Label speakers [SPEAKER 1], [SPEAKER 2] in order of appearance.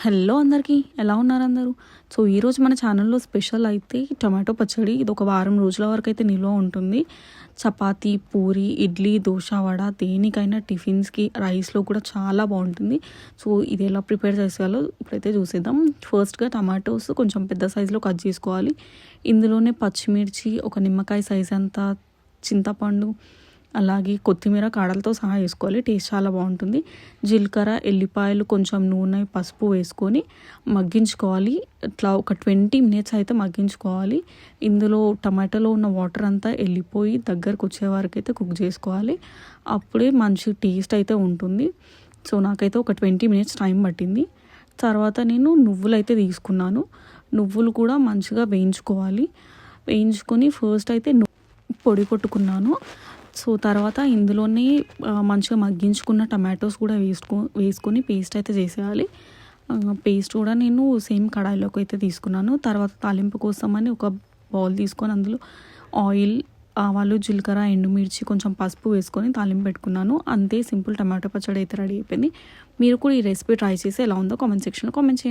[SPEAKER 1] Hello అందరికీ, ఎలా ఉన్నారు అందరూ? సో ఈరోజు మన ఛానల్లో స్పెషల్ అయితే టమాటో పచ్చడి. ఇది ఒక వారం రోజుల వరకు అయితే నిల్వ ఉంటుంది. చపాతీ, పూరి, ఇడ్లీ, దోశ, వడ, దేనికైనా టిఫిన్స్కి, రైస్లో కూడా చాలా బాగుంటుంది. సో ఇది ఎలా ప్రిపేర్ చేసేయాలో ఇప్పుడైతే చూసేద్దాం. ఫస్ట్గా టమాటోస్ కొంచెం పెద్ద సైజులో కట్ చేసుకోవాలి. ఇందులోనే పచ్చిమిర్చి, ఒక నిమ్మకాయ సైజ్ అంతా చింతపండు, అలాగే కొత్తిమీర కాడలతో సహా వేసుకోవాలి. టేస్ట్ చాలా బాగుంటుంది. జీలకర్ర, ఎల్లిపాయలు, కొంచెం నూనె, పసుపు వేసుకొని మగ్గించుకోవాలి. ఇట్లా ఒక 20 minutes అయితే మగ్గించుకోవాలి. ఇందులో టమాటాలో ఉన్న వాటర్ అంతా వెళ్ళిపోయి దగ్గరకు వచ్చే వరకు అయితే కుక్ చేసుకోవాలి. అప్పుడే మంచి టేస్ట్ అయితే ఉంటుంది. సో నాకైతే ఒక 20 minutes టైం పట్టింది. తర్వాత నేను నువ్వులు అయితే తీసుకున్నాను. నువ్వులు కూడా మంచిగా వేయించుకోవాలి. వేయించుకొని ఫస్ట్ అయితే పొడి కొట్టుకున్నాను. సో తర్వాత ఇందులోనే మంచిగా మగ్గించుకున్న టమాటోస్ కూడా వేసుకొని పేస్ట్ అయితే చేసేయాలి. పేస్ట్ కూడా నేను సేమ్ కడాయిలోకి అయితే తీసుకున్నాను. తర్వాత తాలింపు కోసమని ఒక బౌల్ తీసుకొని అందులో ఆయిల్, ఆవాలు, జీలకర్ర, ఎండుమిర్చి, కొంచెం పసుపు వేసుకొని తాలింపు పెట్టుకున్నాను. అంతే, సింపుల్ టమాటో పచ్చడి అయితే రెడీ అయిపోయింది. మీరు కూడా ఈ రెసిపీ ట్రై చేసి ఎలా ఉందో కామెంట్ సెక్షన్లో కామెంట్ చేయండి.